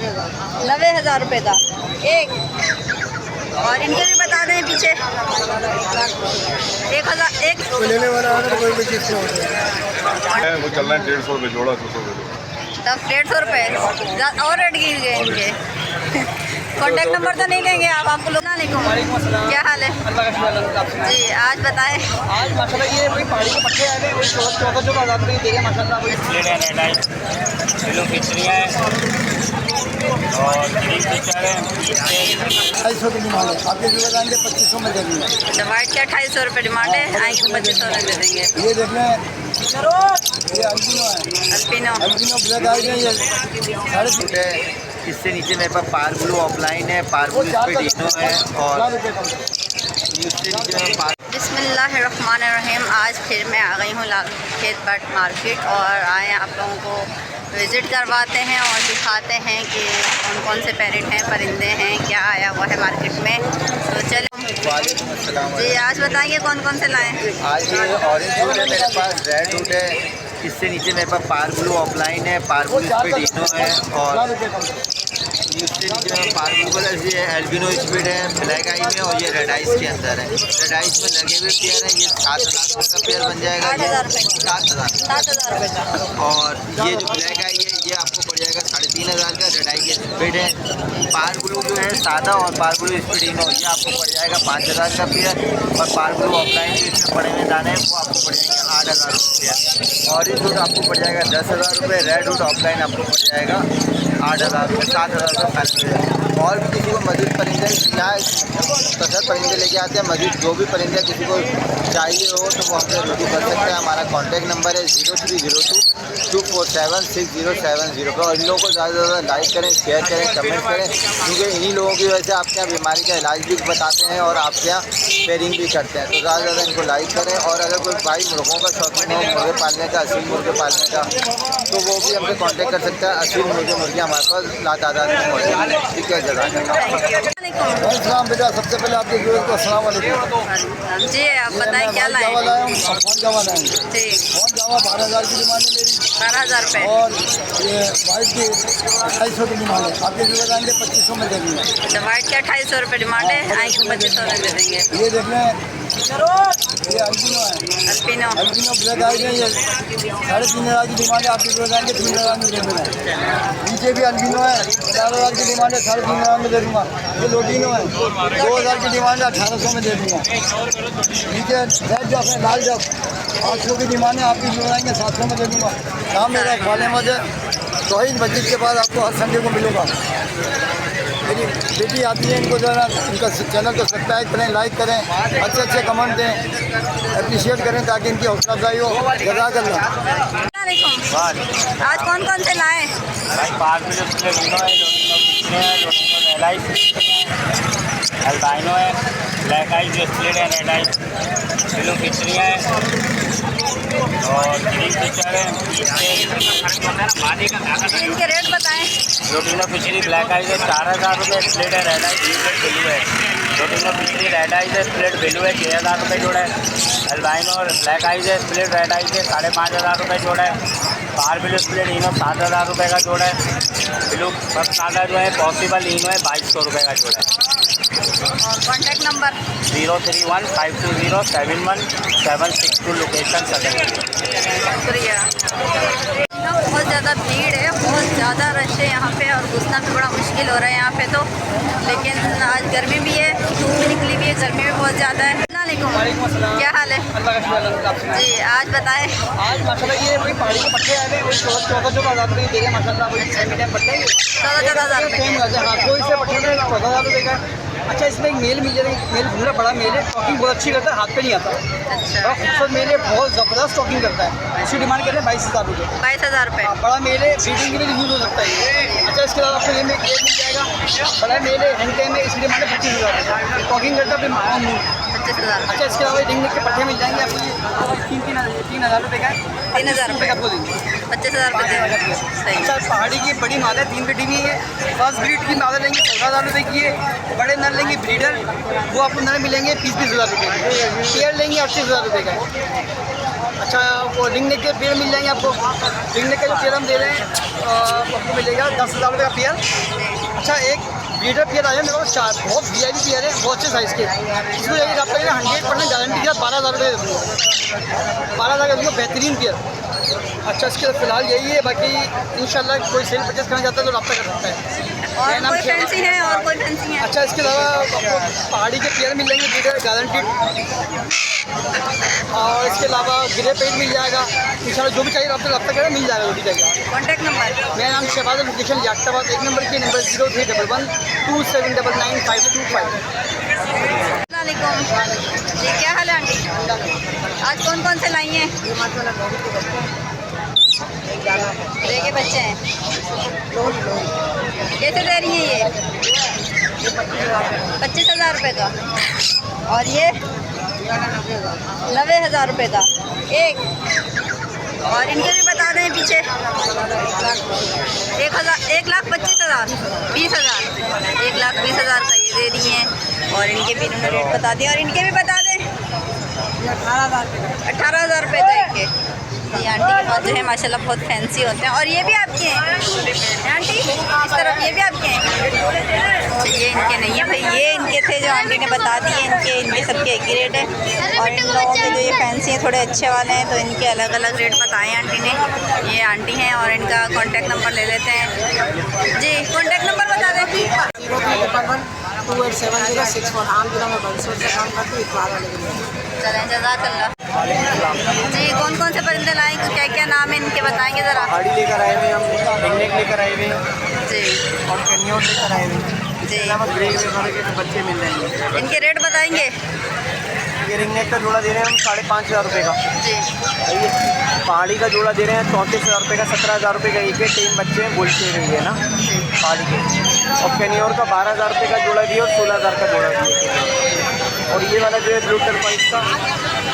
90,000 रुपये का एक। और इनके भी बता दें पीछे 1,000 एक। लेने वाला अगर कोई भी चीज़ वो चल रहा है 150 रुपये जोड़ा, 200 रुपये। तब 150 रुपये और रेट गिर गए इनके। कॉन्टैक्ट नंबर तो नहीं देंगे आप? आपको लोग क्या हाल है जी? आज बताएं। आज माशाल्लाह ये वही पहाड़ी के पट्टे आए हैं, वही 14,000 रुपये देंगे माशाल्लाह। वही किलो खिचड़ियाँ हैं और ग्रीन पिक्चर है 250 की डिमांड है, आपके जो बताएंगे 2500 में दे देंगे। अच्छा, वाइट का 250 रुपये डिमांड है, आएंगे तो 2500 में दे देंगे। ये देख लें, ये अल्बिनो है, अल्पिनो अल्बिनो ब्लैक आई है, ये 3.5 इससे नीचे मेरे पास पार ब्लू ऑफलाइन है, पार ब्लू स्पीडिनो है और इससे नीचे में बिस्मिल्लाहिर्रहमानिर्रहीम। आज फिर मैं आ गई हूँ खेत बट मार्केट और आए आप लोगों को विज़िट करवाते हैं और दिखाते हैं कि कौन कौन से पैरेट हैं, परिंदे हैं, क्या आया हुआ है मार्केट में। तो चलो जी, आज बताइए कौन कौन से लाएँ। आज ये ऑरेंज रूट है मेरे पास, रेड रूट है, इससे नीचे मेरे पास पार ब्लू ऑफलाइन है, पार ब्लू स्पीडिनो है और इससे नीचे में पार ब्लू कलर ये एल्बिनो स्पीड है, ब्लैक आई में और ये रेड आइस के अंदर है। रेड आइस में लगे हुए पेयर है, ये 7,000 रुपये का पेयर बन जाएगा। 8,000 रुपये 7,000 रुपये का। और ये जो ब्लैक आई है ये आपको पड़ जाएगा 3,500 का। रेड आई की स्पीड है, पार ब्लू जो है सादा और पार ब्लू स्पीडिनो ये आपको पड़ जाएगा 5,000 का पेयर। और पार ब्लू ऑफलाइन जो इसमें पड़े हुए दाने हैं वो आपको पड़ जाएंगे 8,000 रुपये। ऑरेंज रूट आपको पड़ जाएगा 10,000 रुपये, रेड रूट ऑफलाइन आपको पड़ जाएगा 8,000 रुपये, 7,000 रुपये फाइनल। और भी किसी को मज़ीद परिंदे यहाँ कसर परिंदे लेके आते हैं, मज़ीद जो भी परिंदे किसी को चाहिए हो तो वो हमसे रुजू कर सकते हैं। हमारा कॉन्टैक्ट नंबर है 0302247607 पर। और इन लोगों को ज़्यादा से ज़्यादा लाइक करें, शेयर करें, कमेंट करें, क्योंकि इन्हीं लोगों की वजह से आपके यहाँ बीमारी का इलाज भी बताते हैं और आपके यहाँ पेयरिंग भी करते हैं। तो ज़्यादा से ज़्यादा इनको लाइक करें। और अगर कोई भाई मुर्गों का शौकीन हो, मुर्गे पालने का, असील मुर्गे पालने का, तो वो भी हमसे कॉन्टैक्ट कर सकता है। असील मुर्गियाँ हमारे पास लातादाद में मौजूद है। ठीक है, जगह बेटा। सबसे पहले आपके व्यूअर्स को अस्सलाम वालेकुम जी, आप बताएं क्या लाए। फोन जावा लाएंगे, जी, फोन जावा 12,000 की डिमांड है मेरी। 12,000 रुपये। और ये वाइट की 250 की डिमांड है, आपके जो बताएंगे 2500 में दे देंगे। अच्छा, वाइट का 250 रुपये डिमांड है, आएंगे तो 2500 में दे देंगे। ये देख लें, ये अल्बिनो है, अल्पिनो अल्बिनो ब्लैक आई है, ये 3,500 की डिमांड है, आपके जो बताएंगे 3,000 में दे देंगे। नीचे भी अल्बिनो है, 4,000 की डिमांड है, 3,500 में दे दूँगा। ये लोटिनो है, 2,000 की डिमांड है, 1,800 में दे दूँगा। नीचे रेड जॉक है, लाल जॉक 800 की डिमांड है, आपकी जो बताएंगे 700 में दे दूँगा। नाम मेरा इकबाल अहमद है, तौहीद मस्जिद के बाद आपको हर संडे को मिलूँगा। मेरी बेटी आती है, इनको ज़रा इनका चैनल को सब्सक्राइब करें, लाइक करें, अच्छे अच्छे कमेंट दें, अप्रिशिएट करें ताकि इनकी हौसला अफजाई हो। जज़ाकल्लाह। आज कौन कौन से लाए। भाई पार ब्लू स्पीडिनो है, अल्बाइनो है, ब्लैक आई जो स्प्लिट है, रेड आई किलो खिचड़ियाँ हैं और ग्रीन पिक्चर है। इनके रेट बताएं। रोटिनो पिछड़ी ब्लैक आई है 4,000 रुपये, स्प्लिट है, रेड आई स्प्लिट ब्लू है। रोटिनो पिछड़ी रेड आई है, स्प्लिट ब्लू है 6,000 रुपये जोड़ा है। अल्बाइनो और ब्लैक आई है, स्प्लिट रेड आई है 5,500 रुपये जोड़ा है। पार ब्लू स्प्लिट इनो 7,000 रुपये का जोड़ा है। ब्लू सब सादा जो है पॉसिबल इनो है 2,200 रुपये का जोड़ा है। और कॉन्टैक्ट नंबर 0315271762 लोकेशन सदर। शुक्रिया। बहुत ज़्यादा भीड़ है, बहुत ज़्यादा रश है यहाँ पे और घुसना भी बड़ा मुश्किल हो रहा है यहाँ पे तो। लेकिन आज गर्मी भी है, धूप भी निकली भी है, गर्मी भी बहुत ज़्यादा है। अस्सलाम, क्या हाल है जी? आज बताएं। आज माशाल्लाह ये वही पहाड़ी के पट्टे आए हैं, वही 14,000 रुपये देंगे माशाल्लाह। वही सेमी टाइम पट्टे 14,000 रुपये। हाँ, कोई से पट्टे में 14,000 रुपये का। अच्छा, इसमें एक मेल मिल जाएगा, मेल पूरा बड़ा मेल है, टॉकिंग बहुत अच्छी करता है, हाथ पे नहीं आता। अच्छा, बड़ा खूबसूरत मेल है, बहुत ज़बरदस्त टॉकिंग करता है। इसकी डिमांड कर रहे हैं 22,000 रुपये। 22,000 रुपये। बड़ा मेल है, ब्रीडिंग के लिए यूज़ हो सकता है ये। अच्छा, इसके अलावा आपको ये मिल जाएगा, बड़ा मेल है, हैंड टाइम है, इसकी डिमांड है 25,000 रुपये। टॉकिंग करता है 25,000। अच्छा, इसके अलावा रिंग के पट्टे मिल जाएंगे आपको 3,000 रुपये का। 3,000 रुपये का आपको देंगे। 25,000 रुपये देंगे। सही। अच्छा, पहाड़ी की बड़ी मादा 3 पेटी भी है, फर्स्ट ब्रीड की मादा लेंगे 14,000 रुपये की है। बड़े नर लेंगे ब्रीडर, वो आपको नर मिलेंगे 20,000 रुपये। पेयर लेंगे 38,000 रुपये का। अच्छा वो रिंग नेक के पेयर मिल जाएंगे आपको। रिंग नेक का जो पेयर हम दे रहे हैं आपको मिलेगा 10,000 रुपये का पेयर। अच्छा एक ब्रीडर पेयर आया मेरे को 4 बहुत VIP पेयर है, बहुत अच्छे साइज़ के। इसमें जाइए आपका 100% गारंटी के साथ 12,000 रुपये दे दूँगा। 12,000 का दूँगा, बेहतरीन पेयर। अच्छा इसके फिलहाल यही है, बाकी इंशाल्लाह कोई सेल परचेस करना चाहता है तो रब्ता कर सकता है। और कोई फैंसी है और कोई फैंसी है? अच्छा इसके अलावा आपको पहाड़ी के पेयर मिल जाएंगे ब्रीडर गारंटीड, और इसके अलावा ग्रे पेज मिल जाएगा। इंशाल्लाह जो भी चाहिए रब्ता करें, मिल जाएगा जो भी चाहिए। Contact number? मेरा नाम शहबाज, लोकेशन याक्ताबाद, 1 नंबर के नंबर 0311 2799 525। अस्सलामुअलैकुम जी, क्या हाल है आंटी? आज कौन कौन से लाई हैं? के बच्चे हैं, कैसे दे रही हैं ये? 25,000 रुपये का, और ये 90,000 रुपये का एक। और इनके भी बता दें पीछे 1,25,000 20,000 1,20,000 का ये दे रही हैं। और इनके भी इन्होंने रेट बता दिए, और इनके भी बता दें 18,000 रुपये का एक के। ये आंटी के पास जो है माशाल्लाह बहुत फैंसी होते हैं। और ये भी आपके हैं आंटी, इस तरफ ये भी आपके हैं? तो ये इनके नहीं है भाई, ये इनके थे जो आंटी ने बता दिए। इनके सबके एक ही रेट है। और इन लोगों के जो ये फैंसी हैं थोड़े अच्छे वाले हैं, तो इनके अलग अलग रेट बताए आंटी ने। ये आंटी हैं और इनका कॉन्टैक्ट नंबर ले लेते हैं जी। कॉन्टैक्ट नंबर बता दें। 287061 आम जिला में बंसोर से काम करती हूँ। चलें, जज़ाकल्लाह जी। कौन कौन से परिंदे लाए, क्या क्या नाम है इनके बताएंगे ज़रा? पहाड़ी लेकर आए हुए हम, रिंग नेक लेकर आए हुए हैं जी और कैनियोर लेकर आए हुए हैं। जी, इसके अलावा ग्रे वगैरह के बच्चे मिल जाएंगे। इनके रेट बताएंगे? ये रिंग नेक का जोड़ा दे रहे हैं हम 5,500 रुपये का। जी, पहाड़ी का जोड़ा दे रहे हैं 34,000 रुपये का, 17,000 रुपये का एक है। 3 बच्चे हैं, बोलते हुए है ना पहाड़ी के। और कैनियोर का 12,000 रुपये का जोड़ा दिया और 16,000 का जोड़ा दिया। और ये वाला जो है ब्लू टर्पाइस का,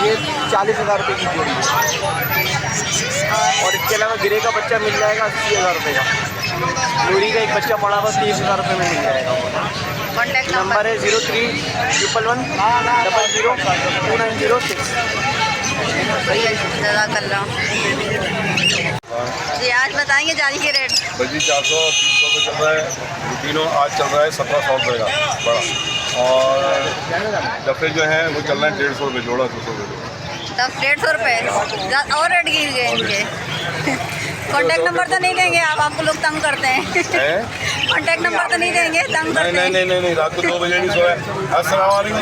ये 40,000 रुपये की जोड़ी है। और इसके अलावा गिरे का बच्चा मिल जाएगा 80,000 रुपये का। लोरी का एक बच्चा पड़ा हुआ 30,000 रुपये में मिल जाएगा। कॉन्टैक्ट नंबर है 0311 002906। जज़ाकल्लाह जी। आज बताएंगे जाली के रेट? बजी 400 300 में चल रहा है। रुपीनो आज चल रहा है 1700 रुपये का बड़ा। और डफे जो हैं वो चल रहे हैं 150 रुपये जोड़ा, 200 रुपये। तब 150 रुपये और रेट गिर गए इनके। कॉन्टैक्ट नंबर तो नहीं देंगे आप? आपको लोग तंग करते हैं। कॉन्टैक्ट नम्बर तो नहीं देंगे, तंग करते हैं? नहीं, रात को 2 बजे नहीं सोया। अस्सलाम वालेकुम।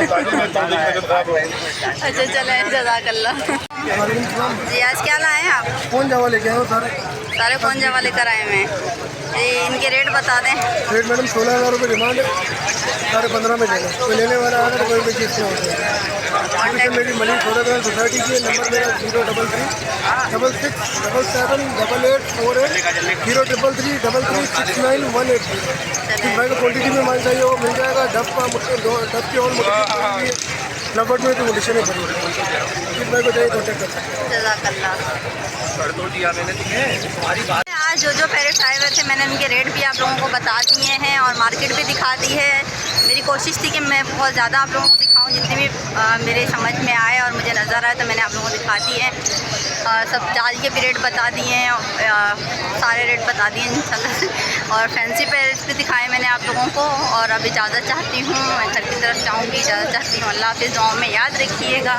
अच्छा चले, जज़ाकल्लाह जी। आज क्या लाए हैं आप? कौन जावा लेके आए हो? सारे कौन जावा लेकर आए हुए हैं जी। इनके रेट बता दें। रेट मैडम 16,000 रुपये डिमांड है, 15.5 में देना। कोई लेने वाला आएगा तो कोई भी चीज़ नहीं होता है। मेरी मलिक सोलह सोसाइटी की नंबर मेरा 033 66 77 88 48 033 33 69 183। भाई को क्वान्टिटी में माल चाहिए वो मिल जाएगा। डब की और लबट में तो कंडीशन है भरी। किस भाई को चाहिए कॉन्टेक्ट कर सकते हैं। जज़ाकल्लाह। आज जो पैरेट्स आए हुए थे मैंने उनके रेट भी आप लोगों को बता दिए हैं और मार्केट भी दिखा दी है। मेरी कोशिश थी कि मैं बहुत ज़्यादा आप लोगों को दिखाऊं, जितनी भी मेरे समझ में आए और मुझे नज़र आए तो मैंने आप लोगों को दिखा दी है। सब जाल के भी रेट बता दिए हैं, सारे रेट बता दिए इंशाल्लाह। और फैंसी पैरेट्स भी दिखाए मैंने आप लोगों को। और अब इजाज़त चाहती हूँ, मैं घर की तरफ जाऊँगी, इजाज़त चाहती हूँ। अल्लाह हाफ़िज़, दुआओं में याद रखिएगा।